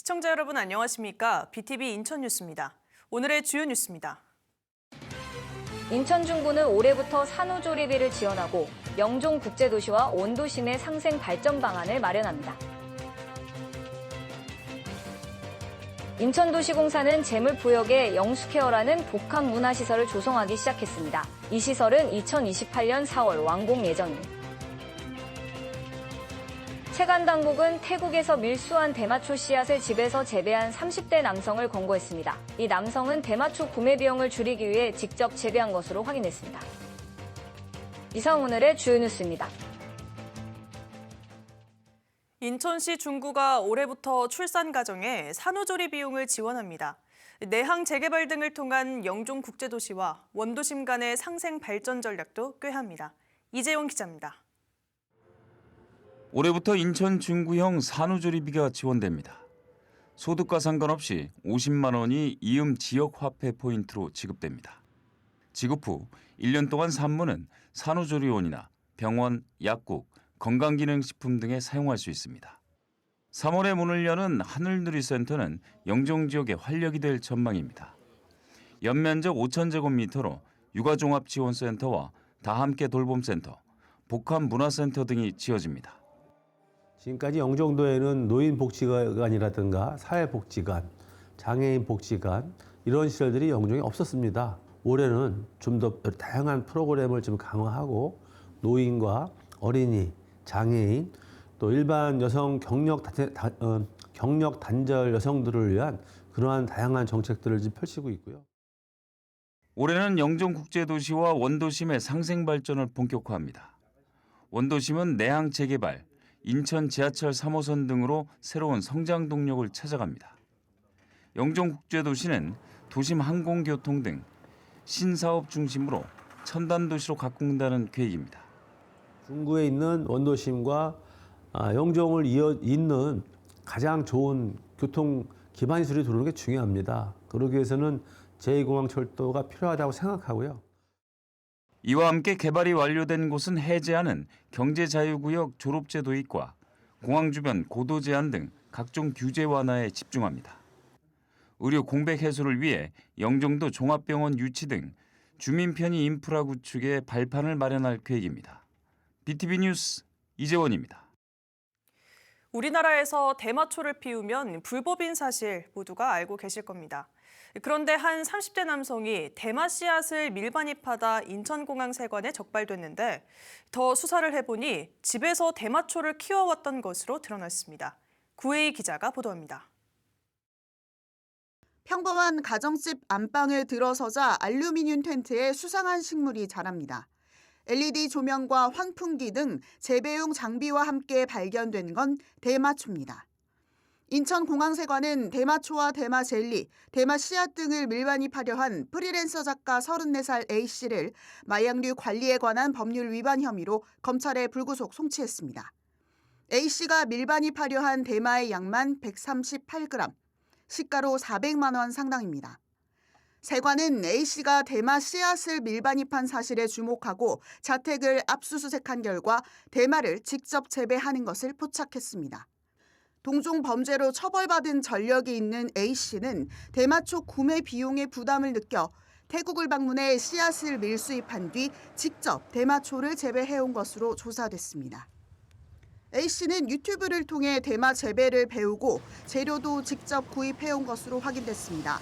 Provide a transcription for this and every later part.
시청자 여러분 안녕하십니까? BTV 인천 뉴스입니다. 오늘의 주요 뉴스입니다. 인천 중구는 올해부터 산후조리비를 지원하고 영종국제도시와 원도심의 상생 발전 방안을 마련합니다. 인천도시공사는 재물부역에 영수케어라는 복합문화시설을 조성하기 시작했습니다. 이 시설은 2028년 4월 완공 예정입니다. 채간당국은 태국에서 밀수한 대마초 씨앗을 집에서 재배한 30대 남성을 검거했습니다. 이 남성은 대마초 구매 비용을 줄이기 위해 직접 재배한 것으로 확인했습니다. 이상 오늘의 주요 뉴스입니다. 인천시 중구가 올해부터 출산 가정에 산후조리 비용을 지원합니다. 내항 재개발 등을 통한 영종국제도시와 원도심 간의 상생 발전 전략도 꾀합니다. 이재용 기자입니다. 올해부터 인천 중구형 산후조리비가 지원됩니다. 소득과 상관없이 50만 원이 이음 지역 화폐 포인트로 지급됩니다. 지급 후 1년 동안 산모는 산후조리원이나 병원, 약국, 건강기능식품 등에 사용할 수 있습니다. 3월에 문을 여는 하늘누리센터는 영종 지역의 활력이 될 전망입니다. 연면적 5,000제곱미터로 육아종합지원센터와 다함께 돌봄센터, 복합문화센터 등이 지어집니다. 지금까지 영종도에는 노인복지관이라든가 사회복지관, 장애인복지관 이런 시설들이 영종에 없었습니다. 올해는 좀 더 다양한 프로그램을 좀 강화하고 노인과 어린이, 장애인, 또 일반 여성 경력 단절 여성들을 위한 그러한 다양한 정책들을 지금 펼치고 있고요. 올해는 영종국제도시와 원도심의 상생 발전을 본격화합니다. 원도심은 내항 재개발, 인천 지하철 3호선 등으로 새로운 성장 동력을 찾아갑니다. 영종국제도시는 도심 항공교통 등 신사업 중심으로 첨단 도시로 가꾼다는 계획입니다. 중구에 있는 원도심과 영종을 잇는 가장 좋은 교통 기반시설이 들어오는 게 중요합니다. 그러기 위해서는 제2공항철도가 필요하다고 생각하고요. 이와 함께 개발이 완료된 곳은 해제하는 경제자유구역 졸업제 도입과 공항 주변 고도 제한 등 각종 규제 완화에 집중합니다. 의료 공백 해소를 위해 영종도 종합병원 유치 등 주민 편의 인프라 구축에 발판을 마련할 계획입니다. BTV 뉴스 이재원입니다. 우리나라에서 대마초를 피우면 불법인 사실 모두가 알고 계실 겁니다. 그런데 한 30대 남성이 대마 씨앗을 밀반입하다 인천공항 세관에 적발됐는데 더 수사를 해보니 집에서 대마초를 키워왔던 것으로 드러났습니다. 구혜희 기자가 보도합니다. 평범한 가정집 안방을 들어서자 알루미늄 텐트에 수상한 식물이 자랍니다. LED 조명과 환풍기 등 재배용 장비와 함께 발견된 건 대마초입니다. 인천공항세관은 대마초와 대마젤리, 대마씨앗 등을 밀반입하려 한 프리랜서 작가 34살 A씨를 마약류 관리에 관한 법률 위반 혐의로 검찰에 불구속 송치했습니다. A씨가 밀반입하려 한 대마의 양만 138g, 시가로 400만 원 상당입니다. 세관은 A씨가 대마 씨앗을 밀반입한 사실에 주목하고 자택을 압수수색한 결과 대마를 직접 재배하는 것을 포착했습니다. 동종 범죄로 처벌받은 전력이 있는 A씨는 대마초 구매 비용의 부담을 느껴 태국을 방문해 씨앗을 밀수입한 뒤 직접 대마초를 재배해온 것으로 조사됐습니다. A씨는 유튜브를 통해 대마 재배를 배우고 재료도 직접 구입해온 것으로 확인됐습니다.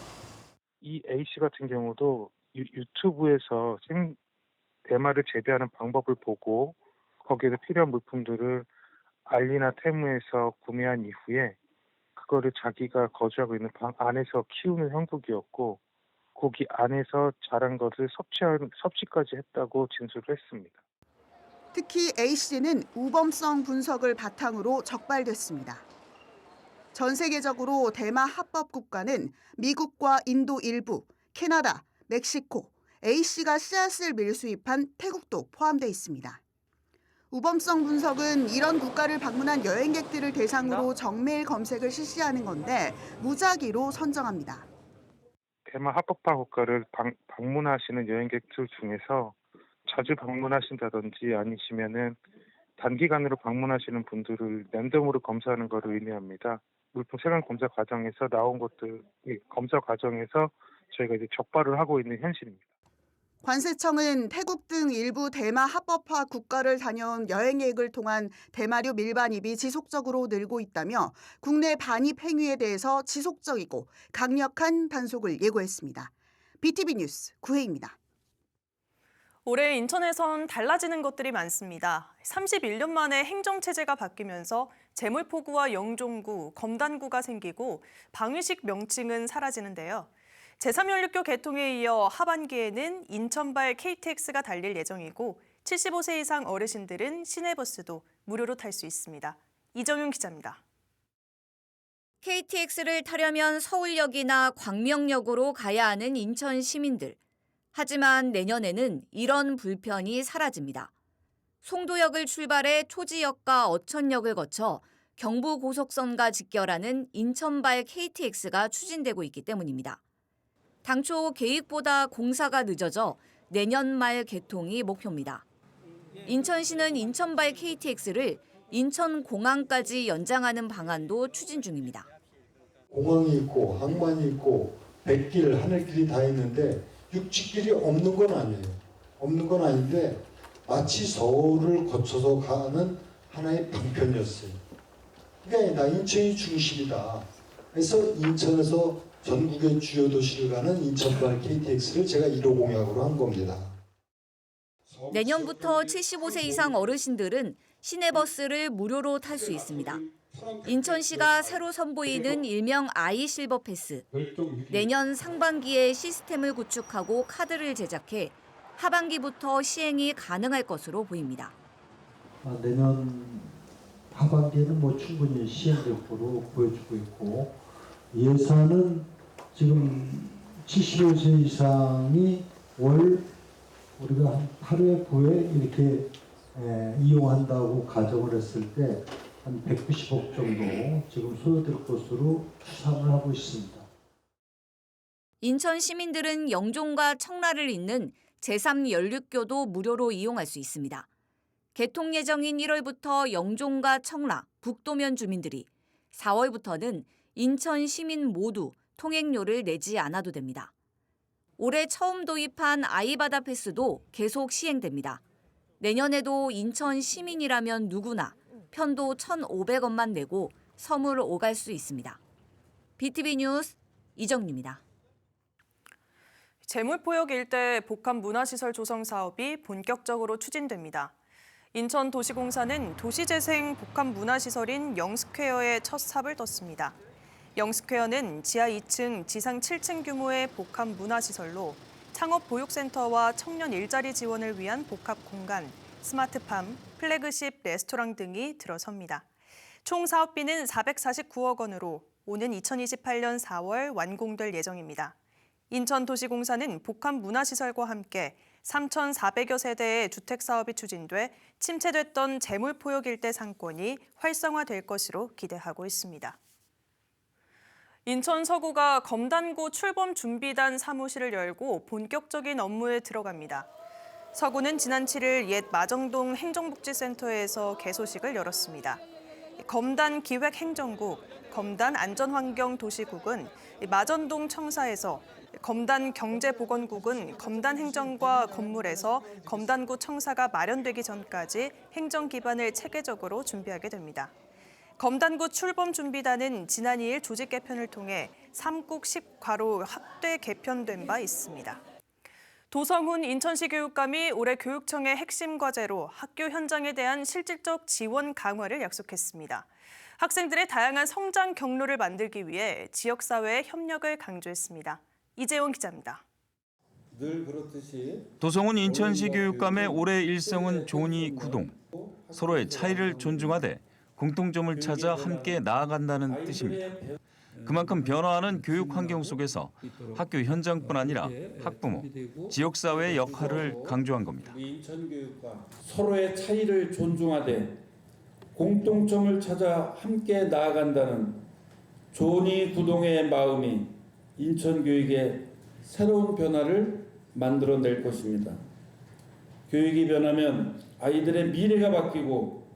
이 A씨 같은 경우도 유튜브에서 대마를 재배하는 방법을 보고 거기에서 필요한 물품들을 알리나 테무에서 구매한 이후에 그거를 자기가 거주하고 있는 방 안에서 키우는 형국이었고 거기 안에서 자란 것을 섭취까지 했다고 진술을 했습니다. 특히 A씨는 우범성 분석을 바탕으로 적발됐습니다. 전 세계적으로 대마 합법 국가는 미국과 인도 일부, 캐나다, 멕시코, A씨가 씨앗을 밀수입한 태국도 포함돼 있습니다. 우범성 분석은 이런 국가를 방문한 여행객들을 대상으로 정밀 검색을 실시하는 건데 무작위로 선정합니다. 대마 합법화 국가를 방문하시는 여행객들 중에서 자주 방문하신다든지 아니시면은 단기간으로 방문하시는 분들을 랜덤으로 검사하는 것을 의미합니다. 물품 세관 검사 과정에서 나온 것들 검사 과정에서 저희가 이제 적발을 하고 있는 현실입니다. 관세청은 태국 등 일부 대마 합법화 국가를 다녀온 여행객을 통한 대마류 밀반입이 지속적으로 늘고 있다며 국내 반입 행위에 대해서 지속적이고 강력한 단속을 예고했습니다. BTV 뉴스 구혜입니다. 올해 인천에선 달라지는 것들이 많습니다. 31년 만에 행정체제가 바뀌면서 제물포구와 영종구, 검단구가 생기고 방위식 명칭은 사라지는데요. 제3연륙교 개통에 이어 하반기에는 인천발 KTX가 달릴 예정이고 75세 이상 어르신들은 시내버스도 무료로 탈 수 있습니다. 이정윤 기자입니다. KTX를 타려면 서울역이나 광명역으로 가야 하는 인천 시민들. 하지만 내년에는 이런 불편이 사라집니다. 송도역을 출발해 초지역과 어천역을 거쳐 경부고속선과 직결하는 인천발 KTX가 추진되고 있기 때문입니다. 당초 계획보다 공사가 늦어져 내년 말 개통이 목표입니다. 인천시는 인천발 KTX를 인천공항까지 연장하는 방안도 추진 중입니다. 공항이 있고 항만이 있고 백길, 하늘길이 다 있는데 육지길이 없는 건 아니에요. 없는 건 아닌데 마치 서울을 거쳐서 가는 하나의 방편이었어요. 그게 아니다. 인천이 중심이다. 그래서 인천에서 전국의 주요 도시를 가는 인천발 KTX를 제가 1호 공약으로 한 겁니다. 내년부터 75세 이상 어르신들은 시내버스를 무료로 탈 수 있습니다. 인천시가 새로 선보이는 일명 아이실버 패스. 내년 상반기에 시스템을 구축하고 카드를 제작해 하반기부터 시행이 가능할 것으로 보입니다. 내년 하반기에는 충분히 시행될 거로 보여주고 있고 예산은 지금 75세 이상이 월 우리가 하루에 9회 이렇게 이용한다고 가정을 했을 때 한 190억 정도 지금 소요될 것으로 추산을 하고 있습니다. 인천 시민들은 영종과 청라를 잇는 제3연륙교도 무료로 이용할 수 있습니다. 개통 예정인 1월부터 영종과 청라, 북도면 주민들이 4월부터는 인천 시민 모두 통행료를 내지 않아도 됩니다. 올해 처음 도입한 아이바다 패스도 계속 시행됩니다. 내년에도 인천 시민이라면 누구나 편도 1,500원만 내고 섬을 오갈 수 있습니다. BTV 뉴스 이정유입니다. 제물포역 일대 복합 문화시설 조성 사업이 본격적으로 추진됩니다. 인천도시공사는 도시재생 복합 문화시설인 영스퀘어에 첫 삽을 떴습니다. 영스퀘어는 지하 2층, 지상 7층 규모의 복합 문화시설로 창업보육센터와 청년 일자리 지원을 위한 복합 공간, 스마트팜, 플래그십 레스토랑 등이 들어섭니다. 총 사업비는 449억 원으로 오는 2028년 4월 완공될 예정입니다. 인천도시공사는 복합 문화시설과 함께 3,400여 세대의 주택 사업이 추진돼 침체됐던 제물포역 일대 상권이 활성화될 것으로 기대하고 있습니다. 인천 서구가 검단구 출범 준비단 사무실을 열고 본격적인 업무에 들어갑니다. 서구는 지난 7일 옛 마정동 행정복지센터에서 개소식을 열었습니다. 검단 기획행정국, 검단 안전환경도시국은 마전동 청사에서, 검단 경제보건국은 검단 행정과 건물에서 검단구 청사가 마련되기 전까지 행정 기반을 체계적으로 준비하게 됩니다. 검단구 출범준비단은 지난 2일 조직 개편을 통해 3국 10과로 확대 개편된 바 있습니다. 도성훈 인천시 교육감이 올해 교육청의 핵심 과제로 학교 현장에 대한 실질적 지원 강화를 약속했습니다. 학생들의 다양한 성장 경로를 만들기 위해 지역사회의 협력을 강조했습니다. 이재원 기자입니다. 늘 그렇듯이 도성훈 인천시 교육감의 올해 일성은 조니 구동. 서로의 차이를 존중하되 공통점을 찾아 함께 나아간다는 뜻입니다. 그만큼 변화하는 교육 환경 속에서 학교 현장뿐 아니라 학부모, 지역사회의 역할을 강조한 겁니다. 인천교육과 서로의 차이를 존중하되 공통점을 찾아 함께 나아간다는 조니 구동의 마음이 인천교육의 새로운 변화를 만들어낼 것입니다. 교육이 변하면 아이들의 미래가 바뀌고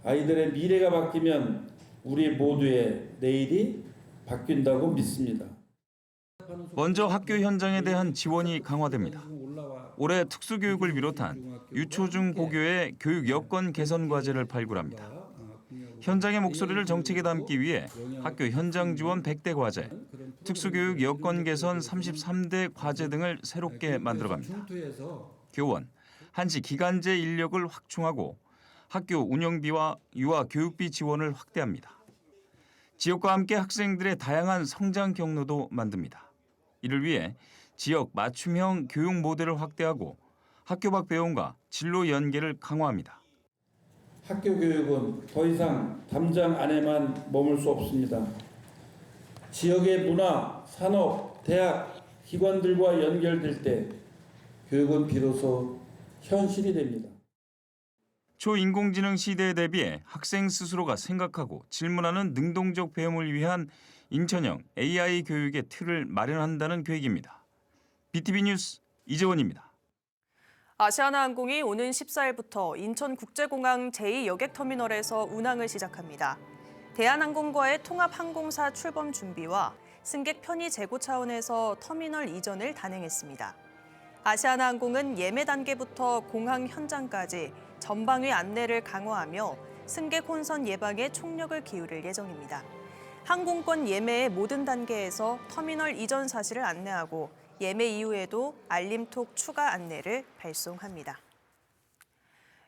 아이들의 미래가 바뀌면 우리 모두의 내일이 바뀐다고 믿습니다. 먼저 학교 현장에 대한 지원이 강화됩니다. 올해 특수교육을 비롯한 유초중 고교의 교육 여건 개선 과제를 발굴합니다. 현장의 목소리를 정책에 담기 위해 학교 현장 지원 100대 과제, 특수교육 여건 개선 33대 과제 등을 새롭게 만들어갑니다. 교원, 한시 기간제 인력을 확충하고 학교 운영비와 유아 교육비 지원을 확대합니다. 지역과 함께 학생들의 다양한 성장 경로도 만듭니다. 이를 위해 지역 맞춤형 교육 모델을 확대하고 학교 밖 배움과 진로 연계를 강화합니다. 학교 교육은 더 이상 담장 안에만 머물 수 없습니다. 지역의 문화, 산업, 대학, 기관들과 연결될 때 교육은 비로소 현실이 됩니다. 초인공지능 시대에 대비해 학생 스스로가 생각하고 질문하는 능동적 배움을 위한 인천형 AI 교육의 틀을 마련한다는 계획입니다. BTV 뉴스 이재원입니다. 아시아나항공이 오는 14일부터 인천국제공항 제2여객터미널에서 운항을 시작합니다. 대한항공과의 통합항공사 출범 준비와 승객 편의 제고 차원에서 터미널 이전을 단행했습니다. 아시아나항공은 예매 단계부터 공항 현장까지 전방위 안내를 강화하며 승객 혼선 예방에 총력을 기울일 예정입니다. 항공권 예매의 모든 단계에서 터미널 이전 사실을 안내하고 예매 이후에도 알림톡 추가 안내를 발송합니다.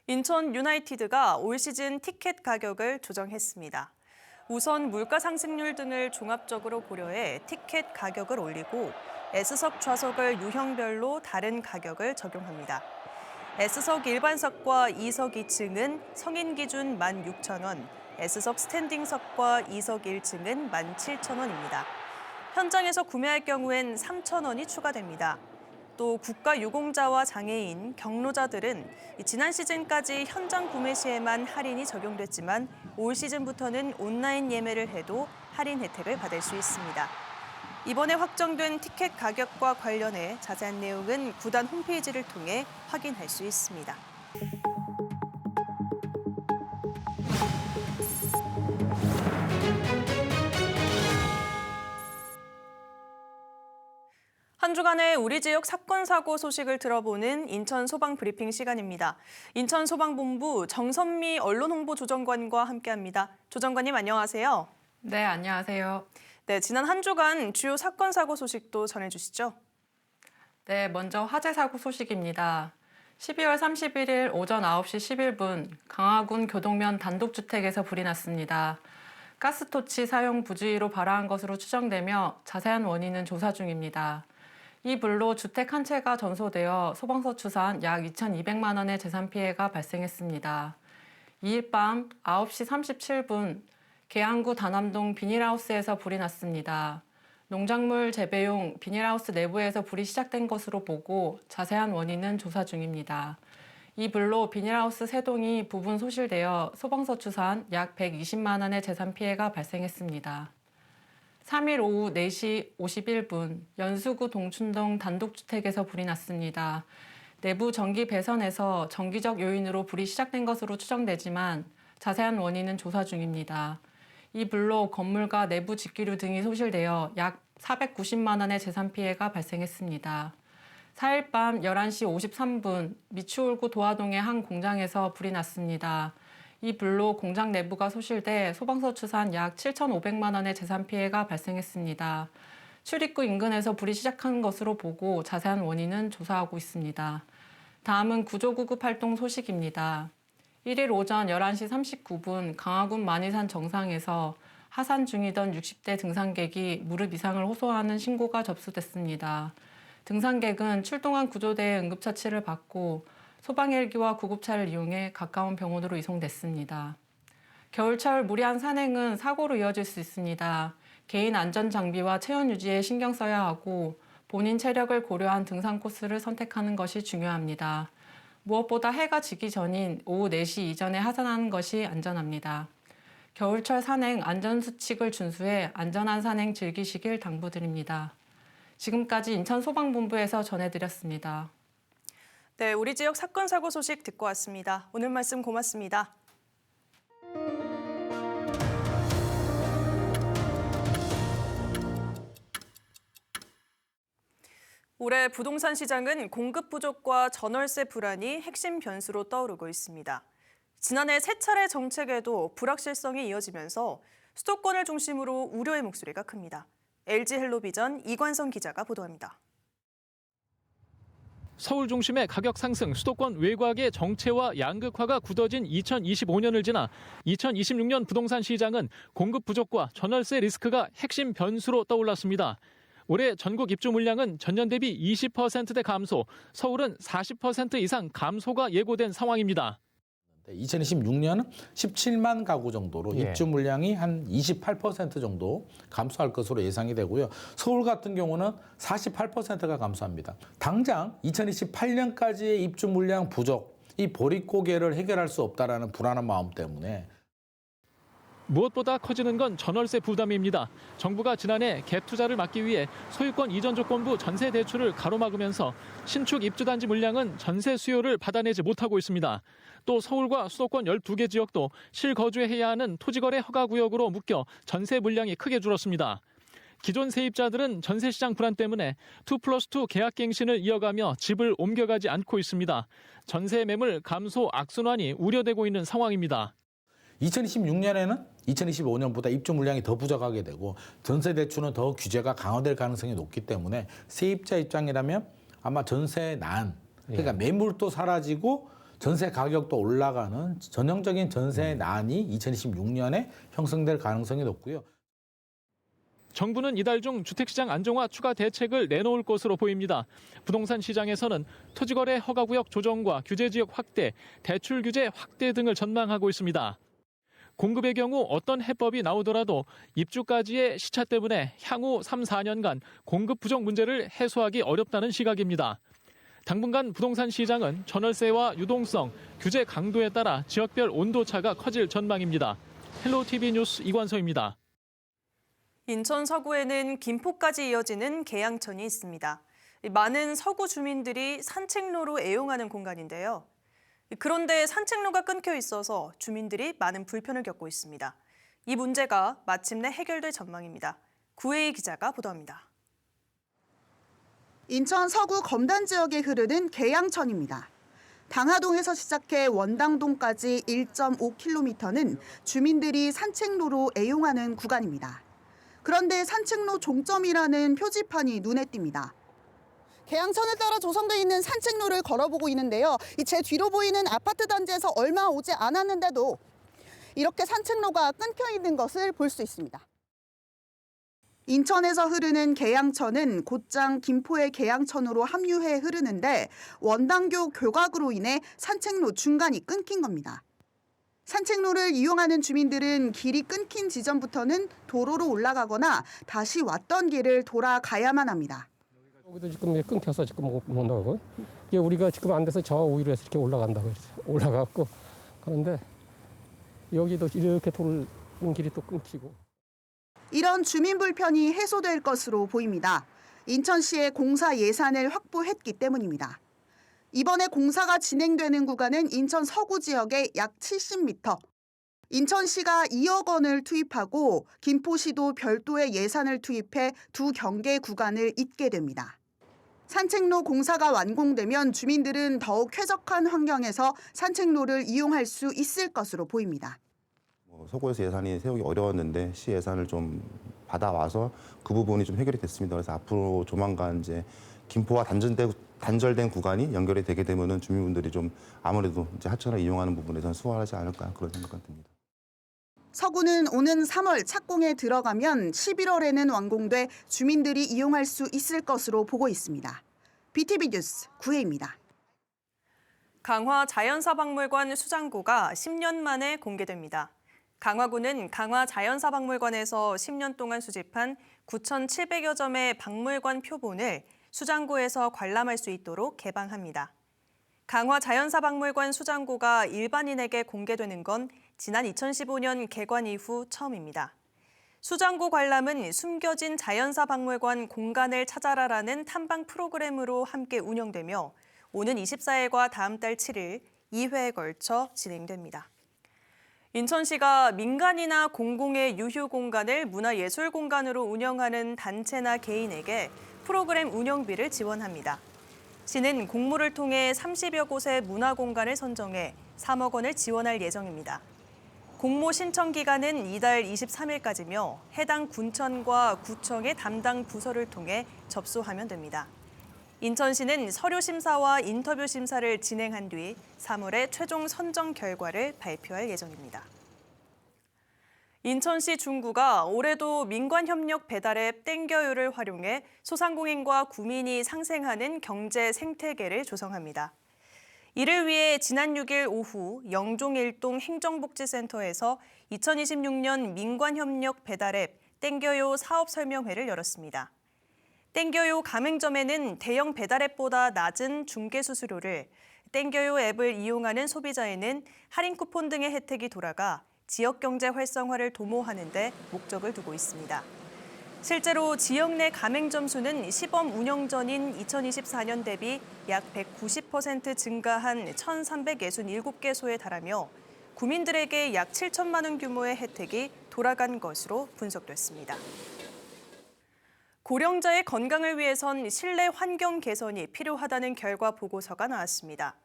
인천 유나이티드가 올 시즌 티켓 가격을 조정했습니다. 우선 물가 상승률 등을 종합적으로 고려해 티켓 가격을 올리고 S석 좌석을 유형별로 다른 가격을 적용합니다. S석 일반석과 2석 2층은 성인 기준 16,000원, S석 스탠딩석과 2석 1층은 17,000원입니다. 현장에서 구매할 경우엔 3,000원이 추가됩니다. 또 국가유공자와 장애인, 경로자들은 지난 시즌까지 현장 구매 시에만 할인이 적용됐지만 올 시즌부터는 온라인 예매를 해도 할인 혜택을 받을 수 있습니다. 이번에 확정된 티켓 가격과 관련해 자세한 내용은 구단 홈페이지를 통해 확인할 수 있습니다. 한 주간의 우리 지역 사건 사고 소식을 들어보는 인천 소방 브리핑 시간입니다. 인천 소방본부 정선미 언론홍보조정관과 함께합니다. 조정관님 안녕하세요. 네, 안녕하세요. 네, 지난 한 주간 주요 사건 사고 소식도 전해주시죠. 네, 먼저 화재 사고 소식입니다. 12월 31일 오전 9시 11분 강화군 교동면 단독주택에서 불이 났습니다. 가스토치 사용 부주의로 발화한 것으로 추정되며 자세한 원인은 조사 중입니다. 이 불로 주택 한 채가 전소되어 소방서 추산 약 2,200만 원의 재산 피해가 발생했습니다. 2일 밤 9시 37분 계양구 다남동 비닐하우스에서 불이 났습니다. 농작물 재배용 비닐하우스 내부에서 불이 시작된 것으로 보고 자세한 원인은 조사 중입니다. 이 불로 비닐하우스 3동이 부분 소실되어 소방서 추산 약 120만 원의 재산 피해가 발생했습니다. 3일 오후 4시 51분 연수구 동춘동 단독주택에서 불이 났습니다. 내부 전기 배선에서 정기적 요인으로 불이 시작된 것으로 추정되지만 자세한 원인은 조사 중입니다. 이 불로 건물과 내부 직기류 등이 소실되어 약 490만 원의 재산 피해가 발생했습니다. 4일 밤 11시 53분 미추홀구 도화동의 한 공장에서 불이 났습니다. 이 불로 공장 내부가 소실돼 소방서 추산 약 7,500만 원의 재산 피해가 발생했습니다. 출입구 인근에서 불이 시작한 것으로 보고 자세한 원인은 조사하고 있습니다. 다음은 구조구급 활동 소식입니다. 1일 오전 11시 39분 강화군 만이산 정상에서 하산 중이던 60대 등산객이 무릎 이상을 호소하는 신고가 접수됐습니다. 등산객은 출동한 구조대의 응급처치를 받고 소방헬기와 구급차를 이용해 가까운 병원으로 이송됐습니다. 겨울철 무리한 산행은 사고로 이어질 수 있습니다. 개인 안전 장비와 체온 유지에 신경 써야 하고 본인 체력을 고려한 등산 코스를 선택하는 것이 중요합니다. 무엇보다 해가 지기 전인 오후 4시 이전에 하산하는 것이 안전합니다. 겨울철 산행 안전수칙을 준수해 안전한 산행 즐기시길 당부드립니다. 지금까지 인천소방본부에서 전해드렸습니다. 네, 우리 지역 사건 사고 소식 듣고 왔습니다. 오늘 말씀 고맙습니다. 올해 부동산 시장은 공급 부족과 전월세 불안이 핵심 변수로 떠오르고 있습니다. 지난해 세 차례 정책에도 불확실성이 이어지면서 수도권을 중심으로 우려의 목소리가 큽니다. LG 헬로비전 이관성 기자가 보도합니다. 서울 중심의 가격 상승, 수도권 외곽의 정체와 양극화가 굳어진 2025년을 지나 2026년 부동산 시장은 공급 부족과 전월세 리스크가 핵심 변수로 떠올랐습니다. 올해 전국 입주 물량은 전년 대비 20%대 감소, 서울은 40% 이상 감소가 예고된 상황입니다. 2026년은 17만 가구 정도로 입주 물량이 한 28% 정도 감소할 것으로 예상이 되고요. 서울 같은 경우는 48%가 감소합니다. 당장 2028년까지의 입주 물량 부족, 이 보릿고개를 해결할 수 없다라는 불안한 마음 때문에 무엇보다 커지는 건 전월세 부담입니다. 정부가 지난해 갭 투자를 막기 위해 소유권 이전 조건부 전세 대출을 가로막으면서 신축 입주단지 물량은 전세 수요를 받아내지 못하고 있습니다. 또 서울과 수도권 12개 지역도 실거주해야 하는 토지거래 허가구역으로 묶여 전세 물량이 크게 줄었습니다. 기존 세입자들은 전세시장 불안 때문에 2+2 계약갱신을 이어가며 집을 옮겨가지 않고 있습니다. 전세 매물 감소 악순환이 우려되고 있는 상황입니다. 2026년에는 2025년보다 입주 물량이 더 부족하게 되고 전세 대출은 더 규제가 강화될 가능성이 높기 때문에 세입자 입장이라면 아마 전세 난, 그러니까 매물도 사라지고 전세 가격도 올라가는 전형적인 전세 난이 2026년에 형성될 가능성이 높고요. 정부는 이달 중 주택시장 안정화 추가 대책을 내놓을 것으로 보입니다. 부동산 시장에서는 토지거래 허가구역 조정과 규제지역 확대, 대출 규제 확대 등을 전망하고 있습니다. 공급의 경우 어떤 해법이 나오더라도 입주까지의 시차 때문에 향후 3, 4년간 공급 부족 문제를 해소하기 어렵다는 시각입니다. 당분간 부동산 시장은 전월세와 유동성, 규제 강도에 따라 지역별 온도차가 커질 전망입니다. 헬로티비 뉴스 이관서입니다. 인천 서구에는 김포까지 이어지는 계양천이 있습니다. 많은 서구 주민들이 산책로로 애용하는 공간인데요. 그런데 산책로가 끊겨 있어서 주민들이 많은 불편을 겪고 있습니다. 이 문제가 마침내 해결될 전망입니다. 구혜희 기자가 보도합니다. 인천 서구 검단 지역에 흐르는 계양천입니다. 당하동에서 시작해 원당동까지 1.5km는 주민들이 산책로로 애용하는 구간입니다. 그런데 산책로 종점이라는 표지판이 눈에 띕니다. 계양천을 따라 조성돼 있는 산책로를 걸어보고 있는데요. 제 뒤로 보이는 아파트 단지에서 얼마 오지 않았는데도 이렇게 산책로가 끊겨 있는 것을 볼 수 있습니다. 인천에서 흐르는 계양천은 곧장 김포의 계양천으로 합류해 흐르는데 원당교 교각으로 인해 산책로 중간이 끊긴 겁니다. 산책로를 이용하는 주민들은 길이 끊긴 지점부터는 도로로 올라가거나 다시 왔던 길을 돌아가야만 합니다. 여기도 지금 끊겨서 지금 못 나가고 이게 우리가 지금 안 돼서 저 위로 해서 이렇게 올라간다고 올라갔고 그런데 여기도 이렇게 돌는 길이 또 끊기고 이런 주민 불편이 해소될 것으로 보입니다. 인천시의 공사 예산을 확보했기 때문입니다. 이번에 공사가 진행되는 구간은 인천 서구 지역의 약 70m. 인천시가 2억 원을 투입하고 김포시도 별도의 예산을 투입해 두 경계 구간을 잇게 됩니다. 산책로 공사가 완공되면 주민들은 더욱 쾌적한 환경에서 산책로를 이용할 수 있을 것으로 보입니다. 서구에서 예산이 세우기 어려웠는데 시 예산을 좀 받아와서 그 부분이 좀 해결이 됐습니다. 그래서 앞으로 조만간 이제 김포와 단절된 구간이 연결이 되게 되면은 주민분들이 좀 아무래도 이제 하천을 이용하는 부분에서는 수월하지 않을까 그런 생각이 듭니다. 서구는 오는 3월 착공에 들어가면 11월에는 완공돼 주민들이 이용할 수 있을 것으로 보고 있습니다. BTV 뉴스 구혜입니다. 강화 자연사박물관 수장고가 10년 만에 공개됩니다. 강화구는 강화 자연사박물관에서 10년 동안 수집한 9,700여 점의 박물관 표본을 수장고에서 관람할 수 있도록 개방합니다. 강화 자연사박물관 수장고가 일반인에게 공개되는 건 지난 2015년 개관 이후 처음입니다. 수장고 관람은 숨겨진 자연사박물관 공간을 찾아라라는 탐방 프로그램으로 함께 운영되며 오는 24일과 다음 달 7일 2회에 걸쳐 진행됩니다. 인천시가 민간이나 공공의 유휴 공간을 문화예술 공간으로 운영하는 단체나 개인에게 프로그램 운영비를 지원합니다. 시는 공모를 통해 30여 곳의 문화 공간을 선정해 3억 원을 지원할 예정입니다. 공모 신청 기간은 이달 23일까지며 해당 군청과 구청의 담당 부서를 통해 접수하면 됩니다. 인천시는 서류 심사와 인터뷰 심사를 진행한 뒤 3월에 최종 선정 결과를 발표할 예정입니다. 인천시 중구가 올해도 민관협력 배달앱 땡겨요를 활용해 소상공인과 구민이 상생하는 경제 생태계를 조성합니다. 이를 위해 지난 6일 오후 영종일동 행정복지센터에서 2026년 민관협력 배달앱 땡겨요 사업설명회를 열었습니다. 땡겨요 가맹점에는 대형 배달앱보다 낮은 중개수수료를, 땡겨요 앱을 이용하는 소비자에는 할인 쿠폰 등의 혜택이 돌아가 지역경제 활성화를 도모하는 데 목적을 두고 있습니다. 실제로 지역 내 가맹점 수는 시범 운영 전인 2024년 대비 약 190% 증가한 1,367개소에 달하며 구민들에게 약 7천만 원 규모의 혜택이 돌아간 것으로 분석됐습니다. 고령자의 건강을 위해선 실내 환경 개선이 필요하다는 결과 보고서가 나왔습니다.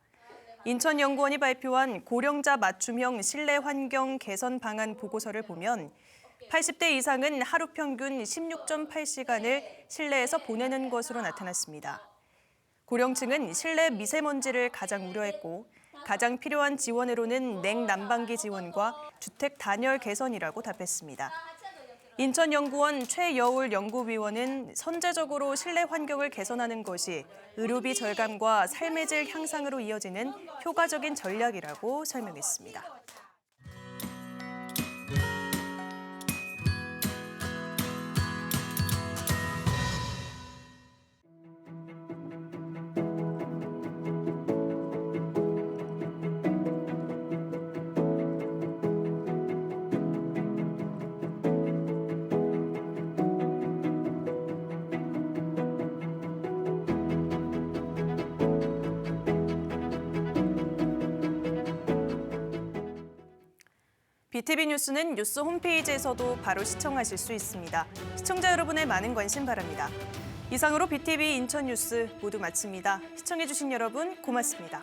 인천연구원이 발표한 고령자 맞춤형 실내 환경 개선 방안 보고서를 보면 80대 이상은 하루 평균 16.8시간을 실내에서 보내는 것으로 나타났습니다. 고령층은 실내 미세먼지를 가장 우려했고 가장 필요한 지원으로는 냉난방기 지원과 주택 단열 개선이라고 답했습니다. 인천연구원 최여울 연구위원은 선제적으로 실내 환경을 개선하는 것이 의료비 절감과 삶의 질 향상으로 이어지는 효과적인 전략이라고 설명했습니다. BTV 뉴스는 뉴스 홈페이지에서도 바로 시청하실 수 있습니다. 시청자 여러분의 많은 관심 바랍니다. 이상으로 BTV 인천 뉴스 모두 마칩니다. 시청해주신 여러분 고맙습니다.